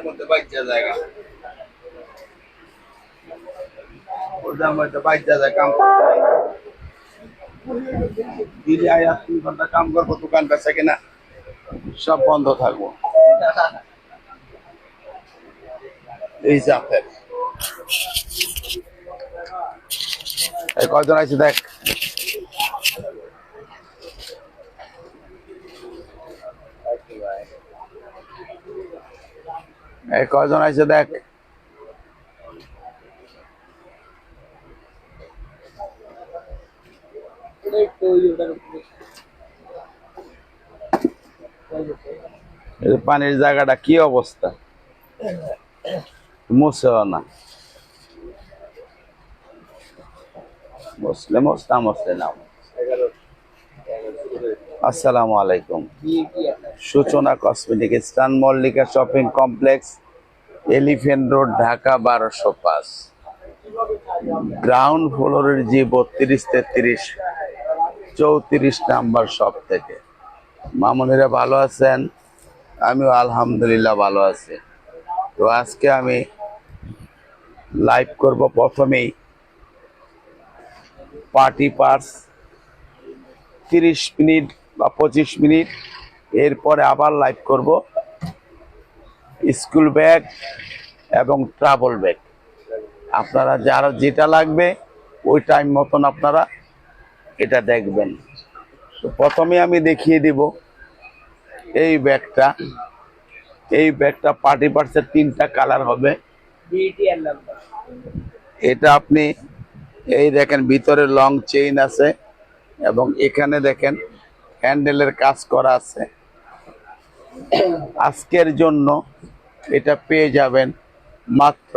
মধ্যে বাইচা জায়গা ওটার মধ্যে বাইচা যায় কাম দিদি আয়া 3 ঘন্টা কাম করবো দোকান বেচা কিনা সব বন্ধ থাকবো এই জাতের এই কয়জন আছে দেখ এই কয়জন আছে দেখ পানির জায়গাটা কি অবস্থা মুছেও না মুসলিম নাম আসসালামু আলাইকুম সূচনা কসমেটিক স্টান Mallika shopping complex elephant road Dhaka 1205 ground ফ্লোরের জি 32 33 34 নাম্বার শপ থেকে মামুনিরা ভালো আছেন আমিও আলহামদুলিল্লাহ ভালো আছি তো আজকে আমি লাইভ করব প্রথমেই পার্টি পার্স 30 মিনিট বা 25 মিনিট এরপরে আবার লাইভ করব স্কুল ব্যাগ এবং ট্রাভেল ব্যাগ আপনারা যারা যেটা লাগবে ওই টাইম মতন আপনারা এটা দেখবেন তো প্রথমে আমি দেখিয়ে দিব এই ব্যাগটা পার্টি পার্সের 3টা কালার হবে এটা আপনি এই দেখেন ভিতরে লং চেইন আছে এবং এখানে দেখেন হ্যান্ডেলের কাজ করা আছে আজকের জন্য এটা পেয়ে যাবেন মাত্র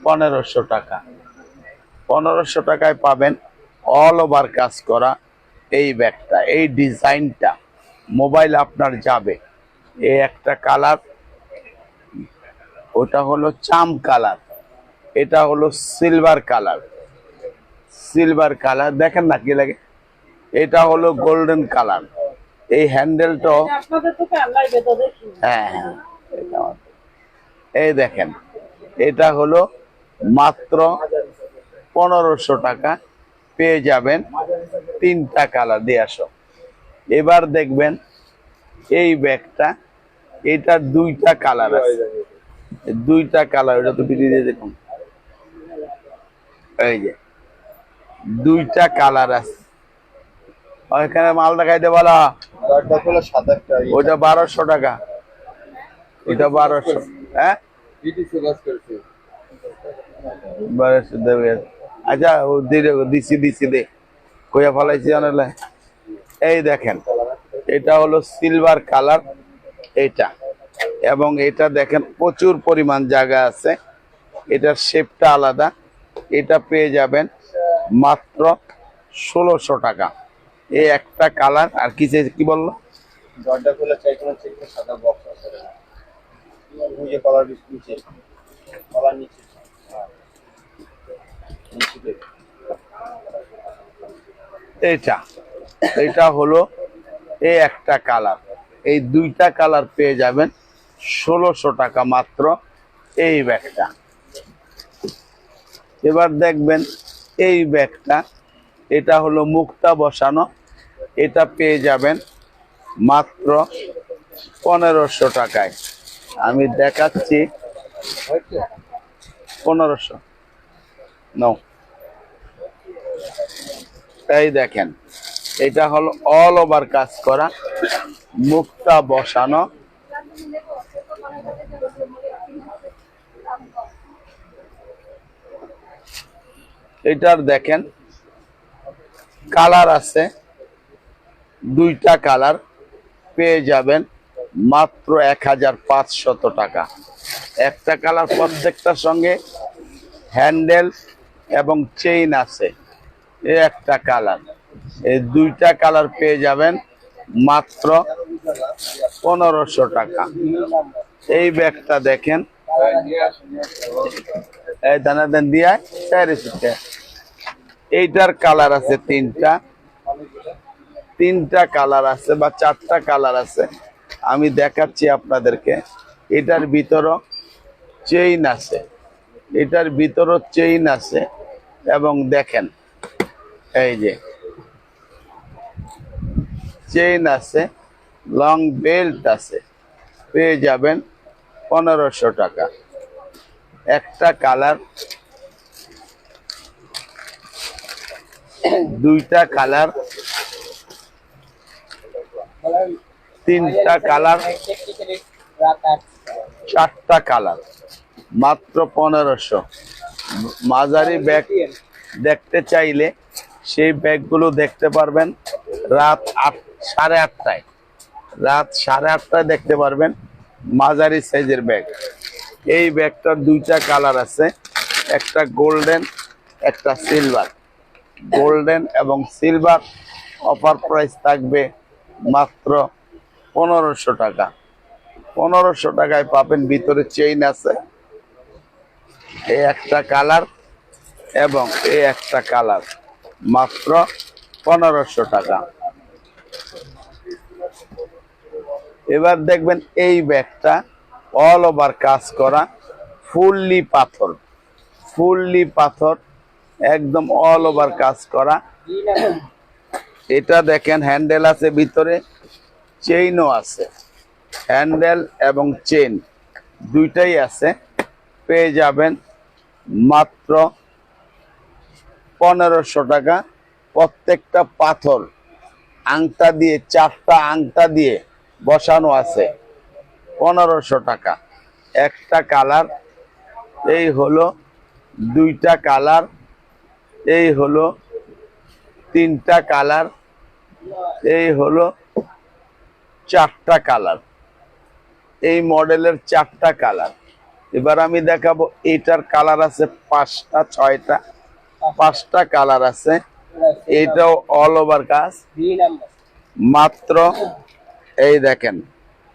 1500 টাকা 1500 টাকায় পাবেন অল ওভার কাজ করা এই ব্যাগটা এই ডিজাইনটা মোবাইল আপনার যাবে এই একটা কালার ওটা হলো চাম কালার এটা হলো সিলভার কালার দেখেন না কি লাগে এটা হলো গোল্ডেন কালার এই হ্যান্ডেলটা হ্যাঁ এই দেখেন এটা হলো মাত্র 1500 টাকা পেয়ে যাবেন 3টা কালার দিয়ে আসো এবার দেখবেন এই ব্যাগটা এটা 2টা কালার আছে 2টা কালার এটা তো ভিডিও দিয়ে দেখুন এই যে 2টা কালার আছে ওইখানে মাল দেখাইতে বলা ওটা 1200 টাকা ওটা 1200 হ্যাঁ 1200 দেবে আচ্ছা ও দিছি দে কইয়া ফলাইছি আনলে এই দেখেন এটা হলো সিলভার কালার এটা এবং এটা দেখেন প্রচুর পরিমাণ জায়গা আছে এটার শেপটা আলাদা এটা পেয়ে যাবেন মাত্র 1600 টাকা এই একটা কালার আর কি বললো দরজা খোলা চাই কোনো চেক সাদা বক্স আছে বুঝে কলার নিচে কলার নিচে এটা হলো এই একটা কালার এই 2টা কালার পেয়ে যাবেন 1600 টাকা মাত্র এই ব্যাগটা এবার দেখবেন এই ব্যাগটা এটা হলো মুক্তা বসানো এটা পেয়ে যাবেন মাত্র 1500 টাকায় আমি দেখাচ্ছি 1500 নাও। এই দেখেন, এটা হলো অল ওভার কাজ করা, মুক্তা বসানো। এটার দেখেন কালার আছে, দুইটা কালার, পেয়ে যাবেন মাত্র 1500 টাকা। একটা কালার, প্রত্যেকটার সঙ্গে হ্যান্ডেল এবং চেইন আছে। এই একটা কালার, এই দুইটা কালার পেয়ে যাবেন মাত্র 1500 টাকা। এই ব্যাগটা দেখেন, এই দানা দেন দিয়া এইটার কালার আছে তিনটা কালার আছে বা চারটা কালার আছে, আমি দেখাচ্ছি আপনাদেরকে। এটার ভিতরও চেইন আছে, এটার ভিতরও চেইন আছে, এবং দেখেন এই যে চেইন আছে, লং বেল্ট আছে, পেয়ে যাবেন 1500 টাকা। একটা কালার, দুইটা কালার, তিনটা কালার, চারটা কালার, মাত্র 1500। মাঝারি ব্যাগ দেখতে চাইলে সেই ব্যাগগুলো দেখতে পারবেন রাত 8:30টায়, রাত 8:30টায় দেখতে পারবেন মাঝারি সাইজের ব্যাগ। এই ব্যাগটার দুইটা কালার আছে, একটা গোল্ডেন, একটা সিলভার। গোল্ডেন এবং সিলভার অফার প্রাইস থাকবে মাত্র 1500 টাকা। 1500 টাকায় পাবেন, ভিতরে চেইন আছে। এই একটা কালার এবং এই একটা কালার, মাত্র 1500 টাকা। এবার দেখবেন এই ব্যাগটা অল ওভার কাজ করা, ফুললি পাথর, একদম অল ওভার কাজ করা। এটা দেখেন হ্যান্ডেল আছে ভিতরে, চেইনও আছে, হ্যান্ডেল এবং চেইন দুইটাই আছে। পেয়ে যাবেন মাত্র 1500 টাকা। প্রত্যেকটা পাথর আংটা দিয়ে, চারটা আংটা দিয়ে বসানো আছে। 1500 টাকা। একটা কালার, এই হলো দুইটা কালার, এই হলো তিনটা কালার, এই হলো চারটা কালার। এই মডেলের চারটা কালার। এবার আমি দেখাবো, এটার কালার আছে 5টা 6টা, 5টা কালার আছে। এটাও অল ওভার কাজ, মাত্র এই দেখেন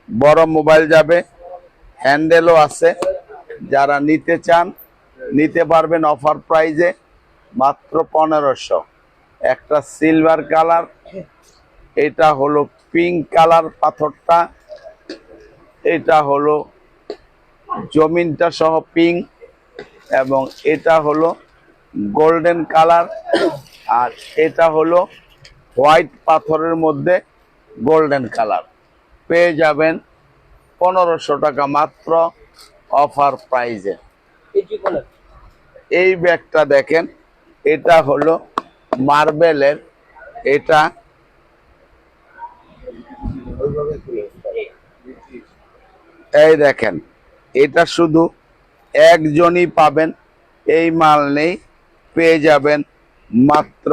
বড় মোবাইল যাবে, হ্যান্ডেলও আছে। যারা নিতে চান নিতে পারবেন অফার প্রাইজে, মাত্র 1500। একটা সিলভার কালার, এটা হলো পিঙ্ক কালার পাথরটা, এটা হলো জমিনটা সহ পিঙ্ক, এবং এটা হলো গোল্ডেন কালার, আর এটা হলো হোয়াইট পাথরের মধ্যে গোল্ডেন কালার। পেয়ে যাবেন 1500 টাকা মাত্র অফার প্রাইজে। এই ব্যাগটা দেখেন, এটা হলো মার্বেলের, এটা এই দেখেন, এটা শুধু একজনই পাবেন, এই মাল নেই। পেয়ে যাবেন মাত্র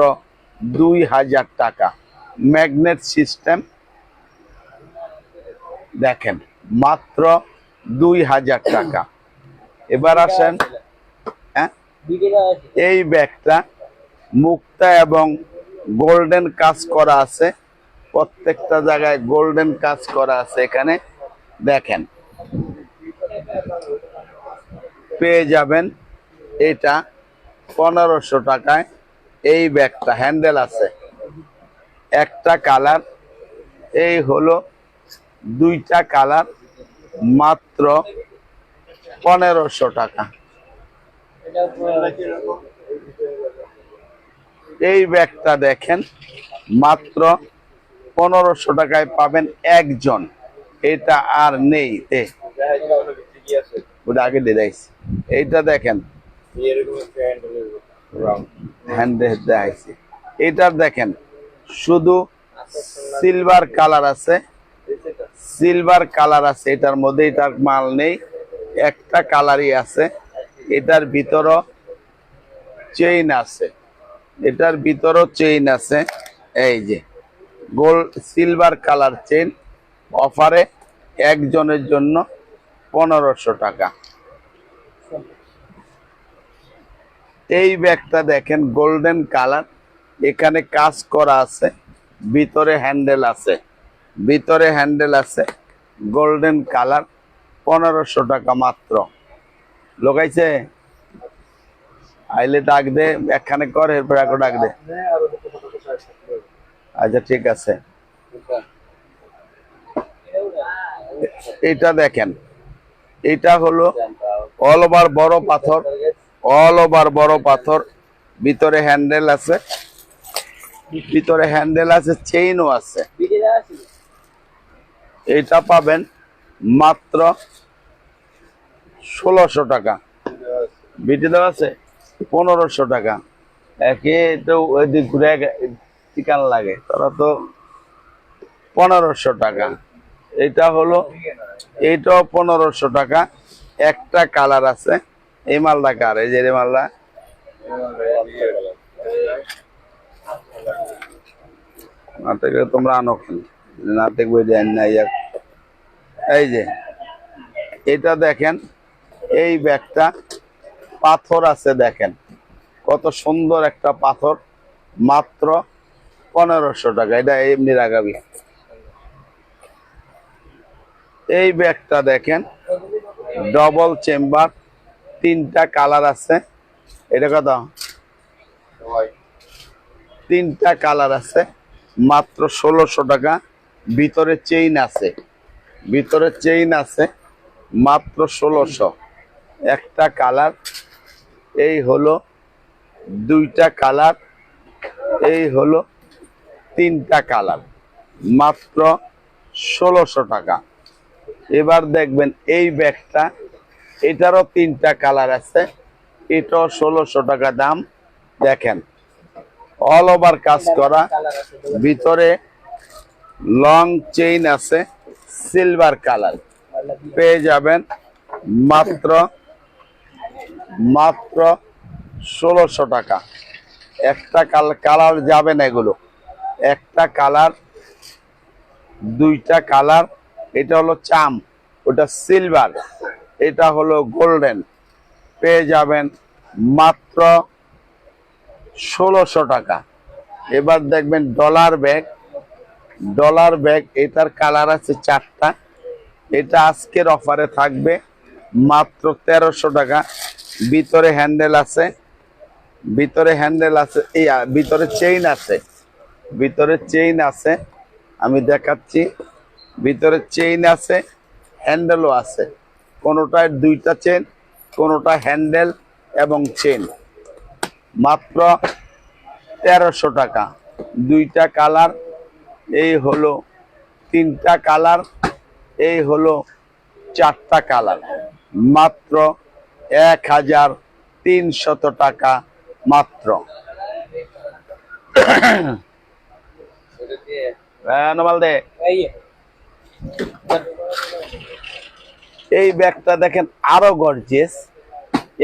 2000 টাকা। ম্যাগনেট সিস্টেম, দেখেন মাত্র 2000 টাকা। এবার আসেন, হ্যাঁ, এই ব্যাগটা মুক্তা এবং গোল্ডেন কাজ করা আছে, প্রত্যেকটা জায়গায় গোল্ডেন কাজ করা আছে। এখানে দেখেন, পেয়ে যাবেন এটা 1500 টাকায়। এই ব্যাগটা হ্যান্ডেল আছে, একটা কালার, এই হলো দুইটা কালার, মাত্র 1500 টাকা। এই ব্যাগটা দেখেন, মাত্র 1500 টাকায় পাবেন একজন। এটা আর নেই। ওটা আগে দেখাইছি। এইটা দেখেন হ্যান্ডেল দেখাইছি। এটার দেখেন শুধু সিলভার কালার আছে, সিলভার কালার আছে এটার মধ্যে, এটার মাল নেই, একটা কালারই আছে। এটার ভিতরও চেইন আছে, এটার ভিতরও চেইন আছে। এই যে গোল্ড সিলভার কালার চেইন অফারে একজনের জন্য 1500 টাকা। এই ব্যাগটা দেখেন গোল্ডেন কালার, এখানে কাজ করা আছে, ভিতরে হ্যান্ডেল আছে, ভিতরে হ্যান্ডেল আছে, গোল্ডেন কালার, 1500 টাকা মাত্র। লোকাইছে আইলে ডাক দে, একখানে কর, এরপর একটু ডাক দে। আচ্ছা ঠিক আছে। এটা দেখেন, এটা হলো অল ওভার বড় পাথর, অল ওভার বড় পাথর, ভিতরে হ্যান্ডেল আছে, ভিতরে হ্যান্ডেল আছে, চেইনও আছে। এটা পাবেন মাত্র 1600 টাকা। বিটি দেওয়া আছে 1500 টাকা। একে তো ওইদিক ঘুরে চিকান লাগে, তারা তো 1500 টাকা। এটা হলো, এইটাও 1500 টাকা। একটা কালার আছে। এই মালটা কার? এই যে এই মালটা না থেকে তোমরা আনো, না দেখবে দেন না। এই যে এটা দেখেন, এই ব্যাগটা পাথর আছে, দেখেন কত সুন্দর একটা পাথর, মাত্র 1500 টাকা। এটা এমনি রাগাবি। এই ব্যাগটা দেখেন ডবল চেম্বার, 3টা কালার আছে। এটা কত? 3টা কালার আছে, মাত্র 1600 টাকা। ভিতরে চেইন আছে, ভিতরে চেইন আছে, মাত্র 1600। একটা কালার, এই হলো 2টা কালার, এই হলো 3টা কালার, মাত্র 1600 টাকা। এবার দেখবেন এই ব্যাগটা, এটারও 3টা কালার আছে, এটাও 1600 টাকা দাম। দেখেন অল ওভার কাজ করা, ভিতরে লং চেইন আছে, সিলভার কালার, পেয়ে যাবেন মাত্র 1600 টাকা। একটা কালার যাবে না এগুলো, একটা কালার, 2টা কালার। এটা হলো চাম, ওটা সিলভার, এটা হলো গোল্ডেন। পেয়ে যাবেন মাত্র 1600 টাকা। এবার দেখবেন ডলার ব্যাগ, ডলার ব্যাগ, এটার কালার আছে 4টা। এটা আজকের অফারে থাকবে মাত্র 1300 টাকা। ভিতরে হ্যান্ডেল আছে, ভিতরে হ্যান্ডেল আছে, এই ভিতরে চেইন আছে, ভিতরে চেইন আছে, আমি দেখাচ্ছি। ভিতরে চেইন আছে, হ্যান্ডেলও আছে, কোনোটায় 2টা চেন, কোনোটা হ্যান্ডেল এবং চেন। মাত্র 1300 টাকা। 2টা কালার, এই হলো 3টা কালার, এই হলো 4টা কালার, মাত্র 1300 টাকা মাত্র। এই ব্যাগটা দেখেন আরো গর্জিয়াস।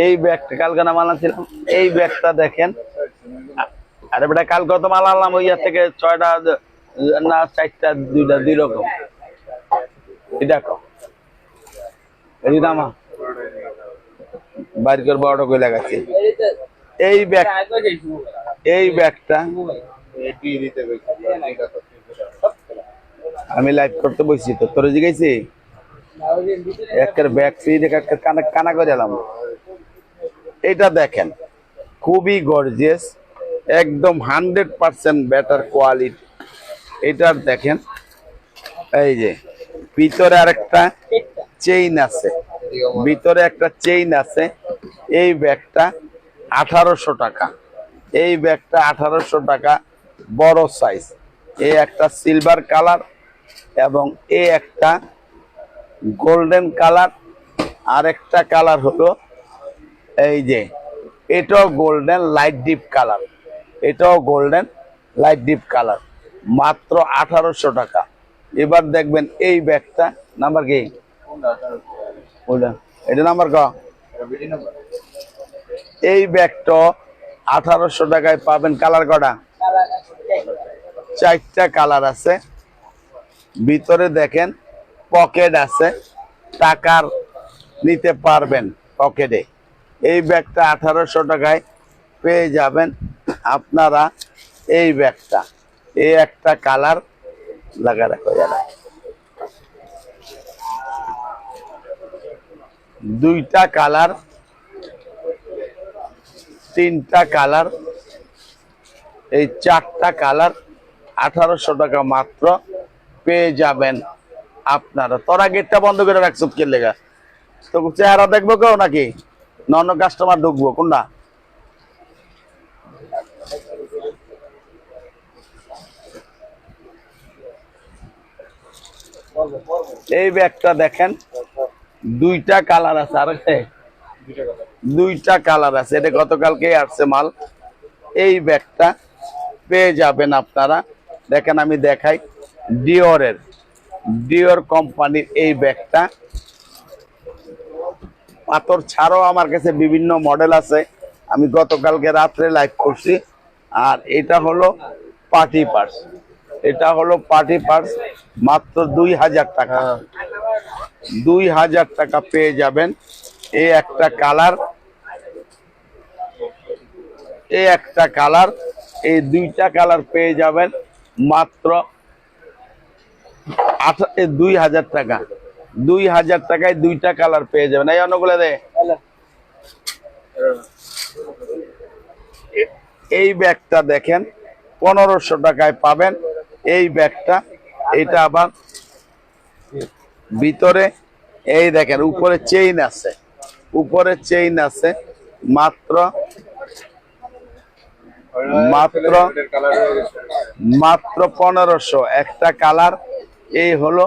এই ব্যাগটা কালকে না মানাছিলাম, এই ব্যাগটা দেখেন। আরে বেটা কালকে তো মাল আনলাম ওই থেকে 6টা না 4টা, 2টা, 2 রকম। দেখো এই দামা বাইর করে বড় করে লাগাচ্ছি। এই ব্যাগ, এই ব্যাগটা আমি লাইভ করতে বসছি তো, তোর জিজ্ঞাসি একটা ব্যাগ ফ্রি দেখে কানা করে এলাম। এটা দেখেন খুবই গর্জিয়াস, একদম 100% বেটার কোয়ালিটি। এটার দেখেন এই যে ভিতরে আরেকটা চেইন আছে, ভিতরে একটা চেইন আছে। এই ব্যাগটা 1800 টাকা। এই ব্যাগটা 1800 টাকা, বড় সাইজ। এই একটা সিলভার কালার এবং এই একটা গোল্ডেন কালার। আরেকটা কালার হলো এই যে, এটাও গোল্ডেন লাইট ডিপ কালার, এটাও গোল্ডেন লাইট ডিপ কালার, মাত্র 1800 টাকা। এবার দেখবেন এই ব্যাগটা নাম্বার কি, এটা নাম্বার ক, এই ব্যাগটা 1800 টাকায় পাবেন। কালার কটা, 4টা কালার আছে। ভিতরে দেখেন পকেট আছে, টাকার নিতে পারবেন পকেটে। এই ব্যাগটা 1800 টাকায় পেয়ে যাবেন আপনারা। এই ব্যাগটা, এই একটা কালার লাগা রাখা যাবে, 2টা কালার, 3টা কালার, এই 4টা কালার 1800 টাকা মাত্র পেয়ে যাবেন আপনারা। তোরা গেটটা বন্ধ করে রাখছো কে লেগা? তো চেহারা দেখবো কেউ নাকি অন্য কাস্টমার ঢুকবো কোনটা? এই ব্যাগটা দেখেন 2টা কালার আছে। আর 2টা কালার আছে, এটা গতকালকে আসছে মাল। এই ব্যাগটা পেয়ে যাবেন আপনারা। দেখেন আমি দেখাই, ডিওর কোম্পানির এই ব্যাগটা। পাথর ছাড়াও আমার কাছে বিভিন্ন মডেল আছে, আমি গতকালকে রাত্রে লাইভ করছি। আর এটা হলো পার্টি পার্স, এটা হলো পার্টি পার্স, মাত্র 2000 টাকা। 2000 টাকা পেয়ে যাবেন। এই একটা কালার, এই একটা কালার, এই 2টা কালার পেয়ে যাবেন মাত্র 2000 টাকা। 2000 টাকায় 2টা কালার পেয়ে যাবেন। এই অন্যগুলো দে। এই ব্যাগটা দেখেন 1500 টাকায় পাবেন এই ব্যাগটা। এটা আবার ভিতরে এই দেখেন উপরে চেইন আছে, উপরে চেইন আছে, মাত্র মাত্র মাত্র 1500। একটা কালার, এই হলো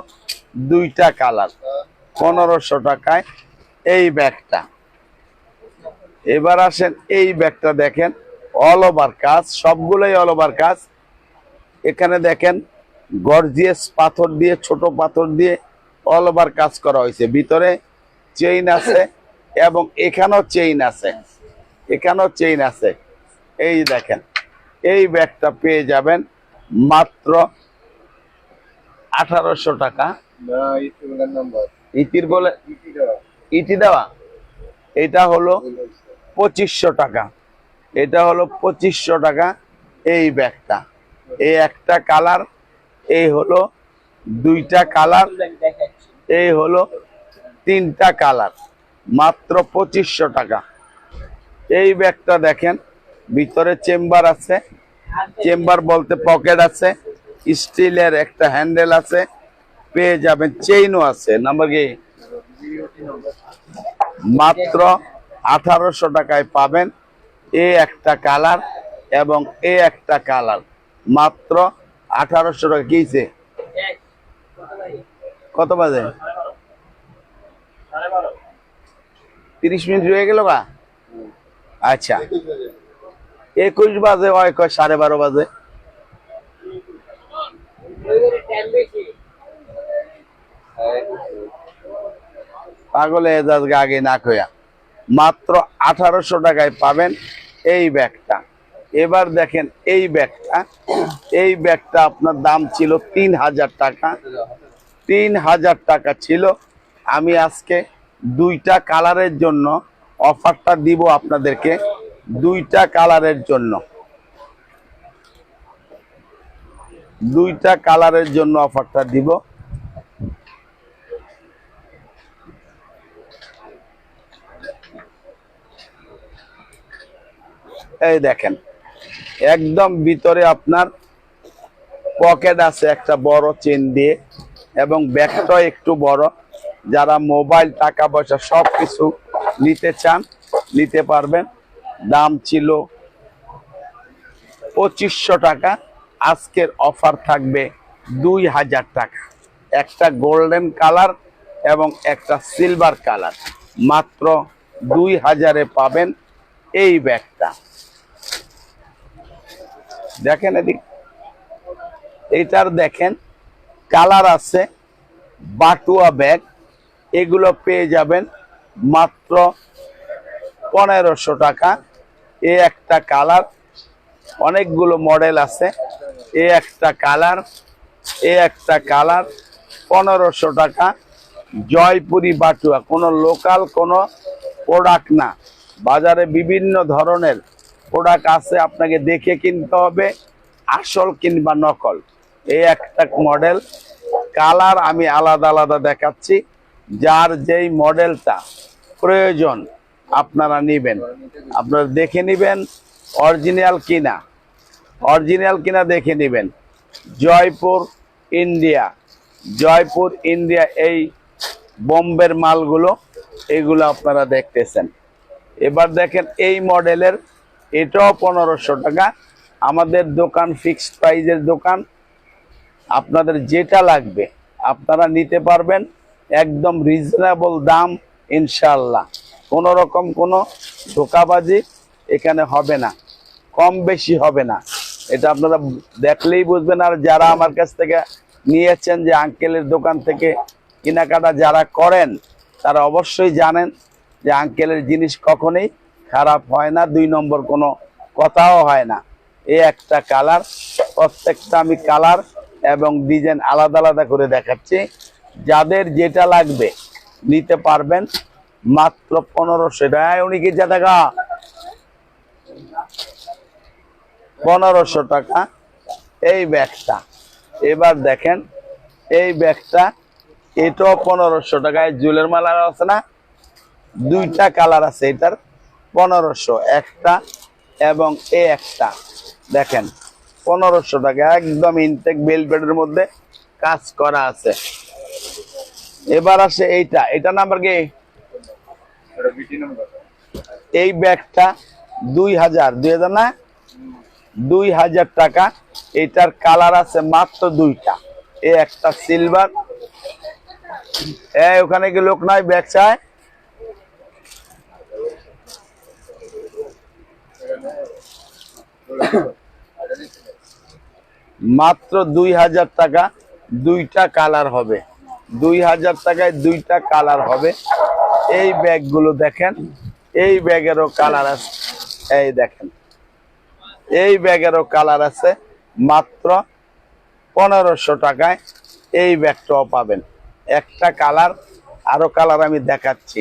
2টা কালার, 1500 টাকায় এই ব্যাগটা। এবার আসেন এই ব্যাগটা দেখেন, অল ওভার কাজ, সবগুলোই অল ওভার কাজ। এখানে দেখেন গর্জিয়াস পাথর দিয়ে, ছোট পাথর দিয়ে অল ওভার কাজ করা হয়েছে। ভিতরে চেইন আছে এবং এখানেও চেইন আছে, এখানেও চেইন আছে। এই দেখেন এই ব্যাগটা পেয়ে যাবেন মাত্র 1800 টাকা। ইতির বলে ইটি দেওয়া, এটা হলো 2500 টাকা, এটা হলো 2500 টাকা এই ব্যাগটা। এই একটা কালার, এই হলো 2টা কালার, এই হলো 3টা কালার, মাত্র 2500 টাকা। এই ব্যাগটা দেখেন ভিতরে চেম্বার আছে, চেম্বার বলতে পকেট আছে, স্টিলের একটা হ্যান্ডেল আছে, পেয়ে যাবেন চেইনও আছে। নাম্বার কি, মাত্র 1800 টাকায় পাবেন এই একটা কালার এবং এই একটা কালার, মাত্র 1800 টাকা। কিছে কত বাজে? 30 মিনিট হয়ে গেল গা। আচ্ছা 21 বাজে, ওই 12:30 বাজে। পাগলে এজাজকে আগে না কয়া। মাত্র 1800 টাকায় পাবেন এই ব্যাগটা। এবার দেখেন এই ব্যাগটা, এই ব্যাগটা আপনার দাম ছিল 3000 টাকা, 3000 টাকা ছিল। আমি আজকে 2টা কালারের জন্য অফারটা দিব আপনাদেরকে, 2টা কালারের জন্য, 2টা কালারের জন্য অফারটা দিব। এই দেখেন একদম ভিতরে আপনার পকেট আছে একটা বড় চেন দিয়ে, এবং ব্যাগটা একটু বড়। যারা মোবাইল, টাকা পয়সা সবকিছু নিতে চান নিতে পারবেন। দাম ছিল 2500 টাকা, আজকের অফার থাকবে 2000 টাকা। একটা গোল্ডেন কালার, এবং একটা সিলভার কালার, মাত্র 2000-এ পাবেন এই ব্যাগটা। দেখেন এদিক, এইটার দেখেন কালার আছে, বাটুয়া ব্যাগ, এগুলো পেয়ে যাবেন মাত্র 1500 টাকা। এ একটা কালার, অনেকগুলো মডেল আছে, এ একটা কালার, এ একটা কালার, 1500 টাকা। জয়পুরি বাটুয়া, কোনো লোকাল কোনো প্রোডাক্ট না, বাজারে বিভিন্ন ধরনের প্রোডাক্ট আছে, আপনাকে দেখে কিনতে হবে আসল কিংবা নকল। এই একটা মডেল, কালার আমি আলাদা আলাদা দেখাচ্ছি, যার যেই মডেলটা প্রয়োজন আপনারা নেবেন, আপনারা দেখে নেবেন অরিজিনাল কিনা, অরিজিনাল কিনা দেখে নেবেন। জয়পুর ইন্ডিয়া, জয়পুর ইন্ডিয়া, এই বোম্বের মালগুলো, এগুলো আপনারা দেখতেছেন। এবার দেখেন এই মডেলের, এটাও 1500 টাকা। আমাদের দোকান ফিক্সড প্রাইজের দোকান, আপনাদের যেটা লাগবে আপনারা নিতে পারবেন, একদম রিজনেবল দাম ইনশাল্লাহ। কোনো রকম কোনো ধোকাবাজি এখানে হবে না, কম বেশি হবে না, এটা আপনারা দেখলেই বুঝবেন। আর যারা আমার কাছ থেকে নিয়েছেন, যে আঙ্কেলের দোকান থেকে কেনাকাটা যারা করেন, তারা অবশ্যই জানেন যে আঙ্কেলের জিনিস কখনোই খারাপ হয় না, 2 নম্বর কোনো কথাও হয় না। এই একটা কালার, প্রত্যেকটা আমি কালার এবং ডিজাইন আলাদা আলাদা করে দেখাচ্ছি, যাদের যেটা লাগবে নিতে পারবেন মাত্র 1500 টাকা। উনি কি টাকা 1500 টাকা এই ব্যাগটা। এবার দেখেন এই ব্যাগটা, এটাও 1500 টাকায়। জুয়েলের মালা আছে না, 2টা কালার আছে, এটার 1500, একটা এবং এ একটা, দেখেন 1500 টাকা, একদম ইনটেক বেলভেটের মধ্যে কাজ করা আছে। এবার আসে এইটা, এটা নাম্বার কি, এই ব্যাগটা 2000 না, 2000 টাকা। এটার কালার আছে মাত্র 2টা, এ একটা সিলভার। ওখানে কি লোক নাই ব্যাগ চায়? মাত্র 2000 টাকা, 2টা কালার হবে, 2000 টাকায় 2টা কালার হবে। এই ব্যাগগুলো দেখেন, এই ব্যাগেরও কালার আছে, এই দেখেন এই ব্যাগেরও কালার আছে, মাত্র 1500 টাকায় এই ব্যাগটাও পাবেন। একটা কালার, আরো কালার আমি দেখাচ্ছি।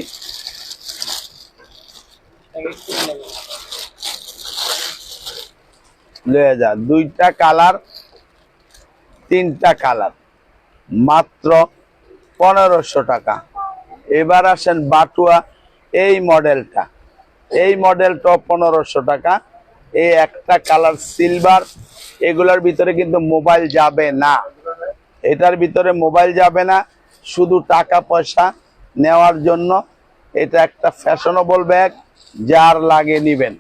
লয়ে যা, 2টা কালার, 3টা কালার, মাত্র 1500 টাকা। এবার আসেন বাটুয়া, এই মডেলটা, এই মডেলটা 1500 টাকা। এই একটা কালার সিলভার, এগুলোর ভিতরে কিন্তু মোবাইল যাবে না, এটার ভিতরে মোবাইল যাবে না, শুধু টাকা পয়সা নেওয়ার জন্য। এটা একটা ফ্যাশনেবল ব্যাগ, যার লাগে নিবেন,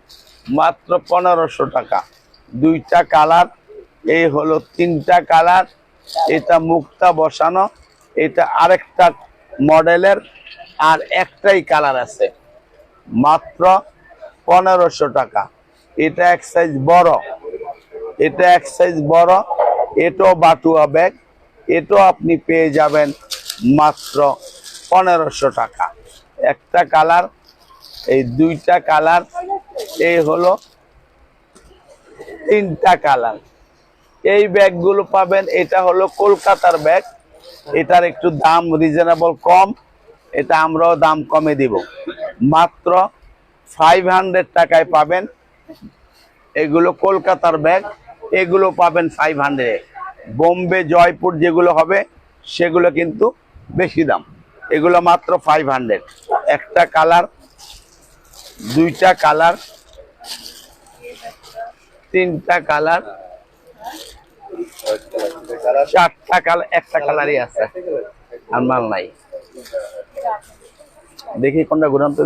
মাত্র 1500 টাকা। 2টা কালার, এই হলো 3টা কালার, এটা মুক্তা বসানো, এটা আরেকটা মডেলের, আর একটাই কালার আছে, মাত্র 1500 টাকা। এটা এক সাইজ বড়, এটা এক সাইজ বড়, এটাও বাটুয়া ব্যাগ, এটাও আপনি পেয়ে যাবেন মাত্র 1500 টাকা। একটা কালার, এই 2টা কালার, এই হলো 3টা কালার। এই ব্যাগগুলো পাবেন, এটা হলো কলকাতার ব্যাগ, এটার একটু দাম রিজনেবল কম, এটা আমরাও দাম কমে দিব, মাত্র 500 টাকায় পাবেন। এগুলো কলকাতার ব্যাগ, এগুলো পাবেন 500। বোম্বে জয়পুর যেগুলো হবে সেগুলো কিন্তু বেশি দাম, এগুলো মাত্র 500। একটা কালার, 2টা কালার, 3টা কালার, 4টা কালার, একটা কালারই আছে, আর মাল নাই। দেখি কোনটা ঘুরান তো,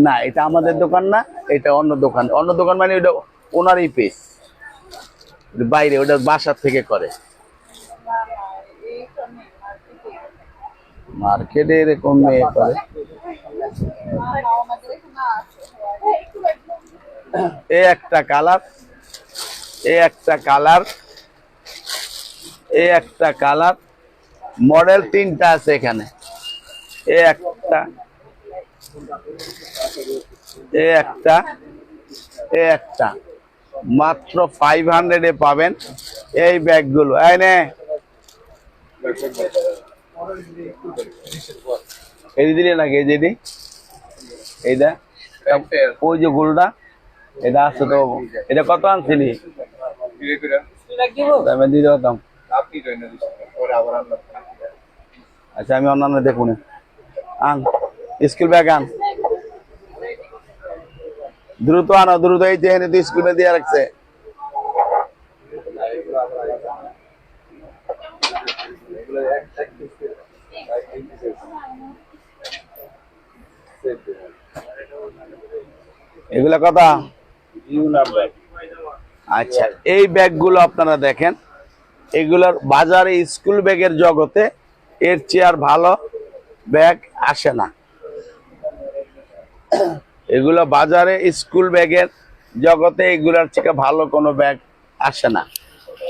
না এটা আমাদের দোকান না, এটা অন্য দোকান। অন্য দোকান মানে ওটা ওনারই পিস, বাইরে ওটা বাসা থেকে করে। মার্কেটে এরকম মেয়ে করে। এই একটা কালার, এই একটা কালার, এই একটা কালার, মডেল 3টা আছে এখানে। এই একটা, এই একটা, এই একটা, মাত্র 500 পাবেন এই ব্যাগগুলো। এই নে এই দিলে নাকি এই যেটি এইটা, ওই যে গোলটা এটা আছে তো, এটা কত আনছিলি? আমি দিয়ে দিতাম। আচ্ছা আমি অন্যান্য দেখুন, আন স্কুল ব্যাগ আন, দ্রুত আনো, দ্রুত। এই যে তো স্কুল ব্যাগ দিয়ে রাখছে। এগুলা কথা। আচ্ছা এই ব্যাগগুলো আপনারা দেখেন, এগুলোর বাজারে স্কুল ব্যাগের জগতে এর চেয়ে আর ভালো ব্যাগ আসে না। এগুলো বাজারে স্কুল ব্যাগের জগতে এগুলোর থেকে ভালো কোনো ব্যাগ আসে না।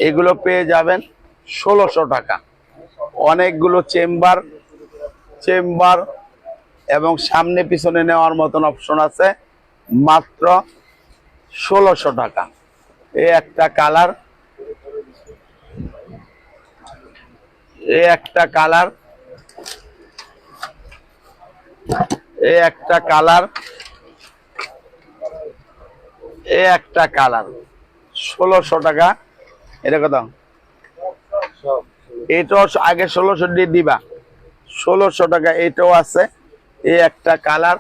এগুলো পেয়ে যাবেন 1600 টাকা। অনেকগুলো চেম্বার চেম্বার এবং সামনে পিছনে নেওয়ার মতন অপশন আছে, মাত্র 1600 টাকা। এই একটা কালার, এই একটা কালার, এই একটা কালার, এই একটা কালার, 1600 টাকা। এটা কত? এটাও আগে 1600 দিয়ে দিবা, 1600 টাকা। এটাও আছে, এই একটা কালার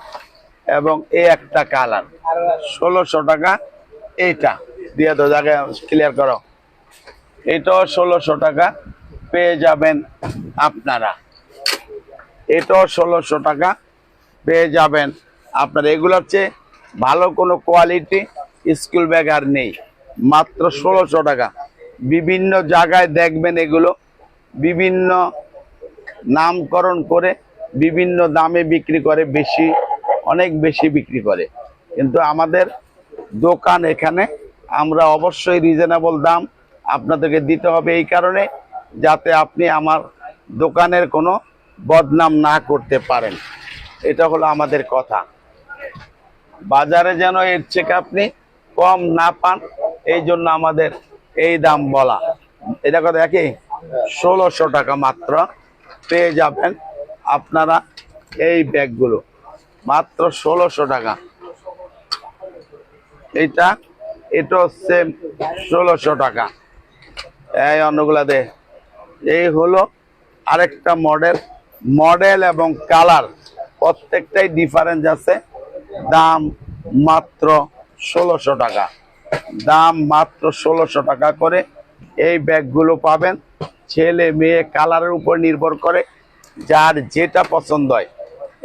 এবং এই একটা কালার, 1600 টাকা। এইটা দিয়ে দাও, জায়গা ক্লিয়ার করো। এটাও 1600 টাকা পেয়ে যাবেন আপনারা। এটাও 1600 টাকা পেয়ে যাবেন আপনারা। এগুলোর চেয়ে ভালো কোনো কোয়ালিটি স্কুল ব্যাগ আর নেই, মাত্র 1600 টাকা। বিভিন্ন জায়গায় দেখবেন এগুলো বিভিন্ন নামকরণ করে বিভিন্ন দামে বিক্রি করে, বেশি, অনেক বেশি বিক্রি করে। কিন্তু আমাদের দোকান এখানে আমরা অবশ্যই রিজনেবল দাম আপনাদেরকে দিতে হবে, এই কারণে যাতে আপনি আমার দোকানের কোনো বদনাম না করতে পারেন। এটা হলো আমাদের কথা। বাজারে যেন এর থেকে আপনি কম না পান, এই জন্য আমাদের এই দাম বলা। এটা কথা একই, 1600 টাকা মাত্র পেয়ে যাবেন আপনারা এই ব্যাগগুলো, মাত্র 1600 টাকা। এইটা, এটাও সেম 1600 টাকা। এই অন্যগুলা দে। এই হলো আরেকটা মডেল, মডেল এবং কালার প্রত্যেকটাই ডিফারেন্স আছে। দাম মাত্র 1600 টাকা, দাম মাত্র 1600 টাকা করে এই ব্যাগগুলো পাবেন। ছেলে মেয়ে কালারের উপর নির্ভর করে, যার যেটা পছন্দ হয়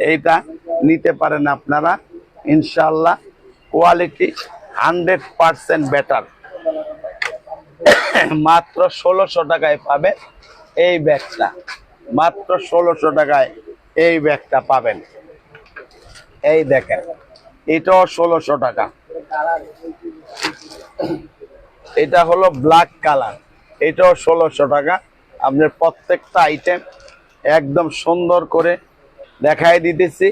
এইটা নিতে পারেন আপনারা। ইনশাল্লাহ কোয়ালিটি 100% বেটার। মাত্র 1600 টাকায় পাবে এই ব্যাগটা, মাত্র 1600 টাকায় এই ব্যাগটা পাবেন। এই দেখেন, এটাও 1600 টাকা। এটা হলো ব্ল্যাক কালার, এটাও 1600 টাকা। আপনার প্রত্যেকটা আইটেম একদম সুন্দর করে দেখাই দিতেছি,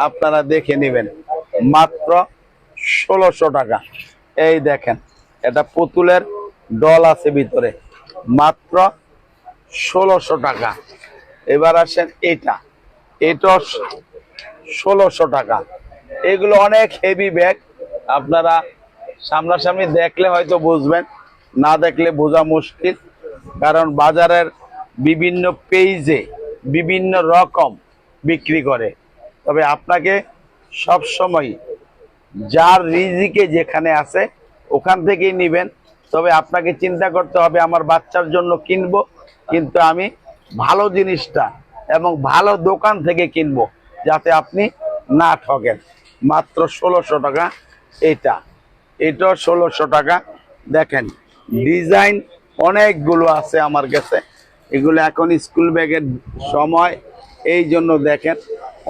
আপনারা দেখে নেবেন। মাত্র 1600 টাকা। এই দেখেন, এটা পুতুলের ডল আছে ভিতরে, মাত্র 1600 টাকা। এবার আসেন এটা, এটাও 1600 টাকা। এগুলো অনেক হেভি ব্যাগ, আপনারা সামনাসামনি দেখলে হয়তো বুঝবেন, না দেখলে বোঝা মুশকিল। কারণ বাজারের বিভিন্ন পেজে বিভিন্ন রকম বিক্রি করে। তবে আপনাকে সব সময় যার রিজিকে যেখানে আছে ওখান থেকেই নেবেন। তবে আপনাকে চিন্তা করতে হবে আমার বাচ্চার জন্য কিনবো, কিন্তু আমি ভালো জিনিসটা এবং ভালো দোকান থেকে কিনবো, যাতে আপনি না ঠকেন। মাত্র 1600 টাকা এটা, এটাও 1600 টাকা। দেখেন ডিজাইন অনেকগুলো আছে আমার কাছে, এগুলো এখন স্কুল ব্যাগের সময় এই জন্য দেখেন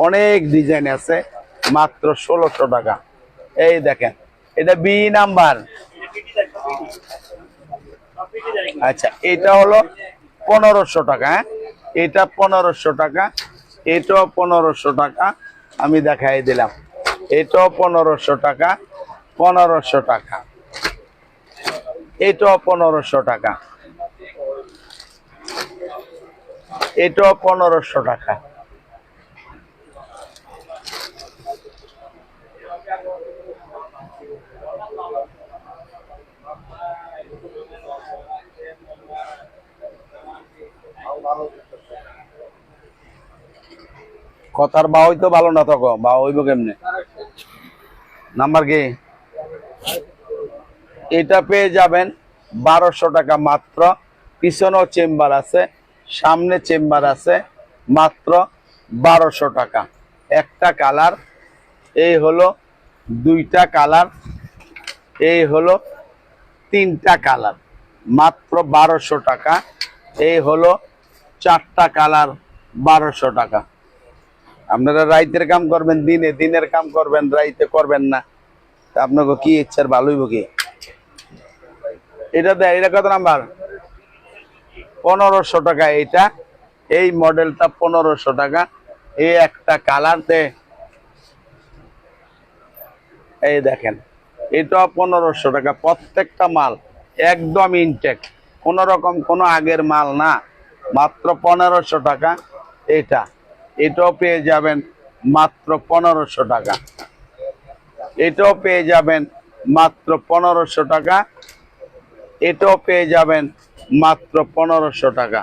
অনেক ডিজাইন আছে, মাত্র 1600 টাকা। এই দেখেন এটা বি নাম্বার। আচ্ছা এটা হলো 1500 টাকা। হ্যাঁ এটা 1500 টাকা, এটাও 1500 টাকা। আমি দেখাই দিলাম, এটাও 1500 টাকা, 1500 টাকা, এটাও 1500 টাকা, এটাও 1500 টাকা। কথার বা হইতো ভালো না, তখন বা হইব কেমনে? নাম্বার কি? এটা পেয়ে যাবেন 1200 টাকা মাত্র। পিছনেও চেম্বার আছে, সামনে চেম্বার আছে, মাত্র 1200 টাকা। একটা কালার, এই হলো দুইটা কালার, এই হলো তিনটা কালার, মাত্র 1200 টাকা। এই হলো চারটা কালার, 1200 টাকা। আপনারা রাইতের কাম করবেন, দিনের কাম করবেন, রাইতে করবেন না, তা আপনাকে কি ইচ্ছার ভালো হইব কি? এটা দেয়, এটা কত নাম্বার? 1500 টাকা। এইটা এই মডেলটা 1500 টাকা। এই একটা কালার দে, এই দেখেন এটাও 1500 টাকা। প্রত্যেকটা মাল একদম ইনটেক, কোন রকম কোনো আগের মাল না, মাত্র 1500 টাকা। এটা এটাও পেয়ে যাবেন মাত্র 1500 টাকা। এটাও পেয়ে যাবেন মাত্র 1500 টাকা। এটাও পেয়ে যাবেন মাত্র 1500 টাকা।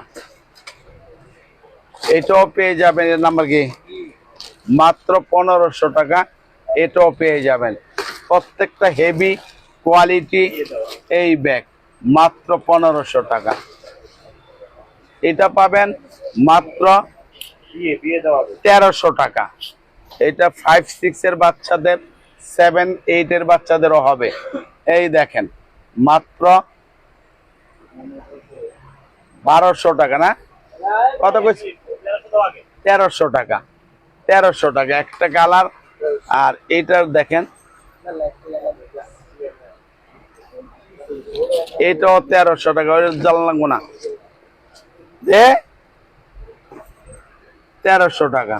এটাও পেয়ে যাবেন, এর নাম্বার কি? মাত্র 1500 টাকা। এটাও পেয়ে যাবেন। প্রত্যেকটা হেভি কোয়ালিটি এই ব্যাগ, মাত্র 1500 টাকা। এটা পাবেন মাত্র 1300 টাকা। এটা 5-6 এর বাচ্চাদের, 7-8 এর বাচ্চাদেরও হবে। এই দেখেন মাত্র 1200 টাকা। না কত কইছি? 1300 টাকা। 1300 টাকা একটা কালার। আর এটার দেখেন এটাও 1300 টাকা। ওই জাল লাগবো না, 1300 টাকা।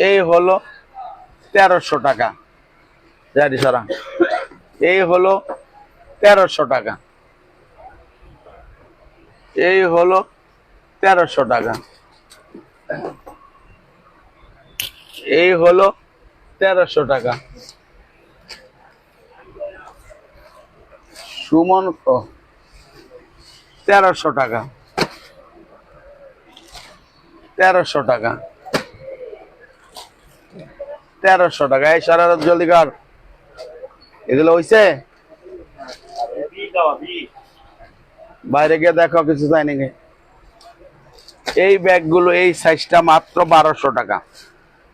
এই হলো 1300 টাকা। জানি সারা, এই হলো 1300 টাকা। এই হলো 1300 টাকা। এই হলো 1300 টাকা। সুমন 1300 টাকা। 1300 টাকা। 1300 টাকা। এই সারা রাত জলদি কর, এগুলো হইছে? বাইরে গিয়ে দেখো কিছু চাই নাকি। এই ব্যাগগুলো, এই সাইজটা মাত্র 1200 টাকা।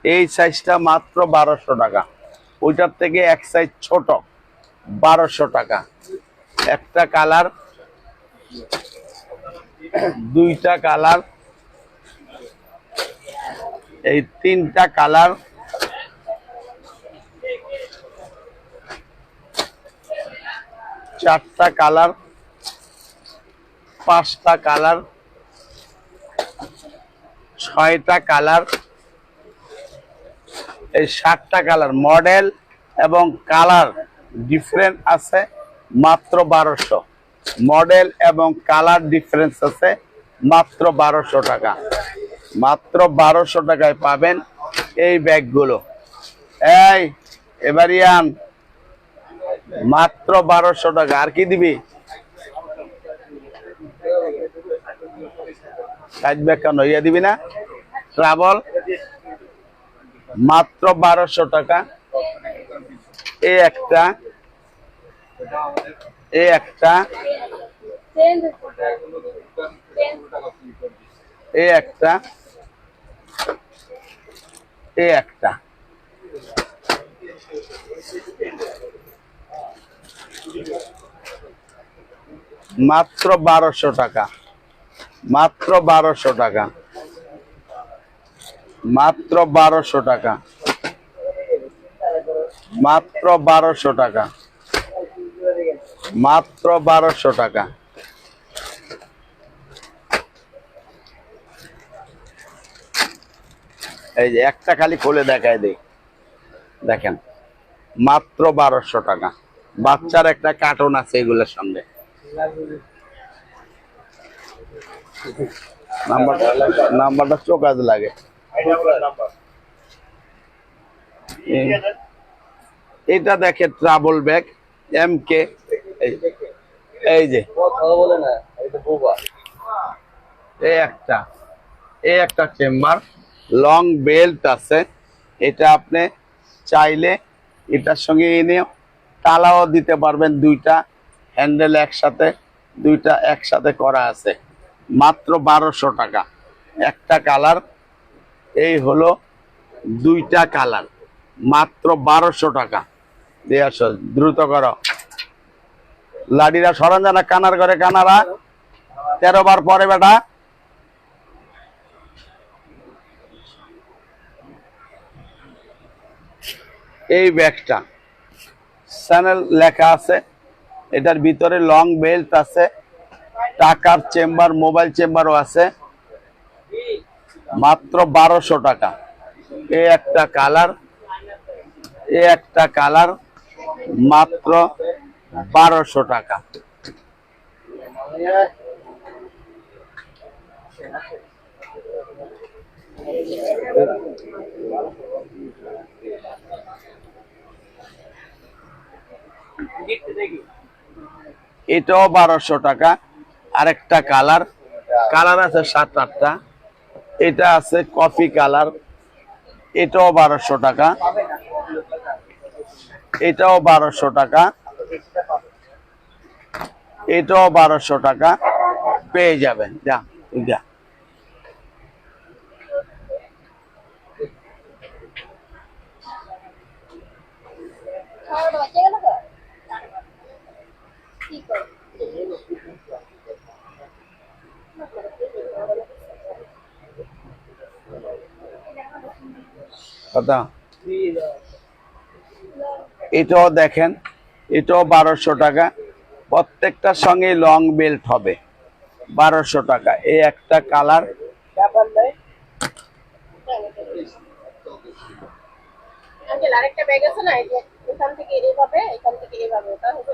এই সাইজটা মাত্র 1200 টাকা। ওইটার থেকে এক সাইজ ছোট, 1200 টাকা। একটা কালার, দুইটা কালার, এই তিনটা কালার, চারটা কালার, পাঁচটা কালার, ছয়টা কালার, এই 7টা কালার। মডেল এবং কালার ডিফারেন্ট আছে, মাত্র 1200। মডেল এবং কালার ডিফারেন্স আছে, মাত্র 1200 টাকা। মাত্র 1200 টাকায় পাবেন এই ব্যাগগুলো। এই এবারিয়ান, মাত্র 1200 টাকা। আর কি দিবি? কাজ ব্যাগ কেন ইয়া দিবি না? ট্রাভেল, মাত্র 1200 টাকা। এই একটা, এই একটা, এই একটা, এই একটা। মাত্র 1200 টাকা। মাত্র 1200 টাকা, মাত্র 1200 টাকা, মাত্র 1200 টাকা, মাত্র 1200 টাকা। এই যে একটা খালি খুলে দেখায় দেই, দেখেন মাত্র 1200 টাকা। বাচ্চার একটা কার্টুন আছে এগুলোর সঙ্গে। নাম্বারটা চোকাজ লাগে। এটা দেখে ট্রাভেল ব্যাগ MK, এই যে এই একটা চেম্বার, লং বেল্ট আছে। এটা আপনি চাইলে এটার সঙ্গে এনে তালাও দিতে পারবেন, দুইটা হ্যান্ডেল একসাথে, দুইটা একসাথে করা আছে। মাত্র 1200 টাকা একটা কালার। এই হলো দুইটা কালার, মাত্র 1200 টাকা দিয়ে আসো। দ্রুত করো, লাডিরা সরঞ্জানা কানার করে কানারা 13 বার পরে বেটা। এই ব্যাগটা চ্যানেল লেখা আছে, এটার ভিতরে লং বেল্ট আছে, টাকার চেম্বার, মোবাইল চেম্বারও আছে। মাত্র 1200 টাকা। এই একটা কালার, এই একটা কালার, মাত্র 1200 টাকা। এটাও 1200 টাকা। আরেকটা কালার, কালার আছে 7-8টা। এটা আছে কফি কালার, এটাও 1200 টাকা, এটাও 1200 টাকা, এটাও 1200 টাকা পেয়ে যাবেন। যা যা কথা। এটাও দেখেন, এটাও 1200 টাকা। প্রত্যেকটার সঙ্গে লং বেল্ট হবে, 1200 টাকা। এই একটা কালার, আরেকটা ব্যাগ আছে না, এখান থেকে এইভাবে, এখান থেকে এইভাবে, ওটা হবে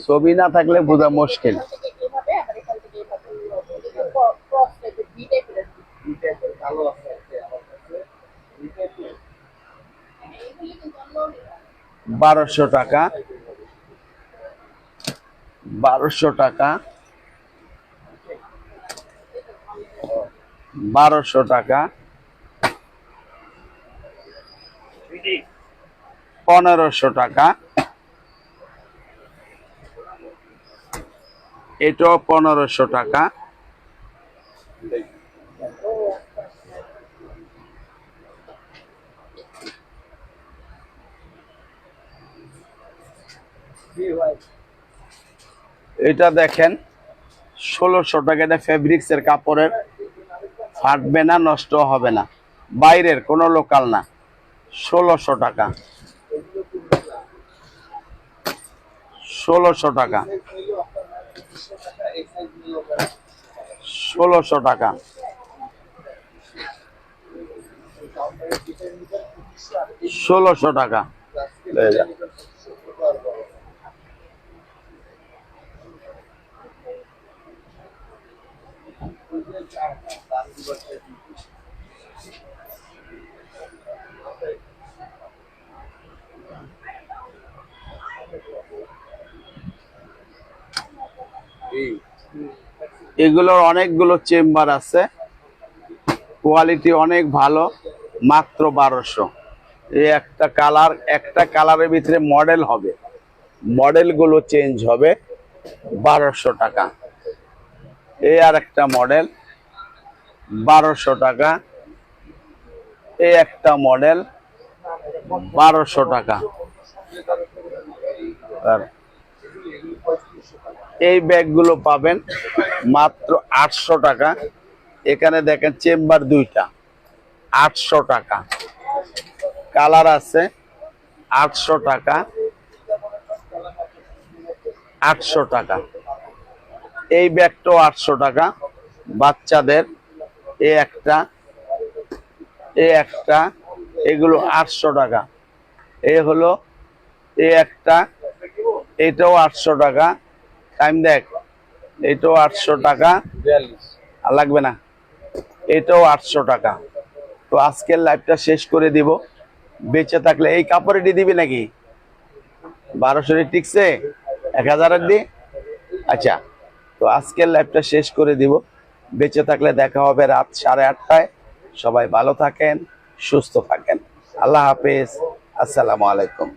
ছবি না থাকলে বোঝা মুশকিল। এখান থেকে এইভাবে, আবার এখান থেকে এইভাবে, ক্রস টাইপের, ভি টাইপের, ভি টাইপের কালো আছে আমার কাছে, ভি টাইপের। এইগুলি কিন্তু অন্য 1200 টাকা, 1200 টাকা, 1200 টাকা, 1500 টাকা, এটাও 1500 টাকা। এটা দেখেন 1600 টাকা। এটা ফেব্রিক্স এর কাপড়ের, ফাটবে না, নষ্ট হবে না, বাইরের কোনো লোকাল না। 1600 টাকা, 1600 টাকা, 1600 টাকা। ষোলোশো টাকা। এগুলোর অনেকগুলো চেম্বার আছে, কোয়ালিটি অনেক ভালো, মাত্র 1200। এই একটা কালার, একটা কালারের ভিতরে মডেল হবে, মডেলগুলো চেঞ্জ হবে, 1200 টাকা। এই আর একটা মডেল, 1200 টাকা। এই একটা মডেল, 1200 টাকা। এই ব্যাগগুলো পাবেন মাত্র 800 টাকা। এখানে দেখেন চেম্বার দুইটা, 800 টাকা। কালার আছে, 800 টাকা, 800 টাকা। এই ব্যাগটাও 800 টাকা বাচ্চাদের। এই একটা, এই একটা, এগুলো 800 টাকা। এই হলো এই একটা, এটাও 800 টাকা। টাইম দেখ, এটাও 800 টাকা। আর লাগবে না, এটাও 800 টাকা। তো আজকের লাইভটা শেষ করে দিব। বেঁচে থাকলে এই কাপড়ে দিয়ে দিবি নাকি? 1200 টিকছে, 1000 দি। আচ্ছা, তো আজকের লাইভটা শেষ করে দিব। বেঁচে থাকলে দেখা হবে রাত 8:30টায়। সবাই ভালো থাকেন, সুস্থ থাকেন। আল্লাহ হাফেজ, আসসালামু আলাইকুম।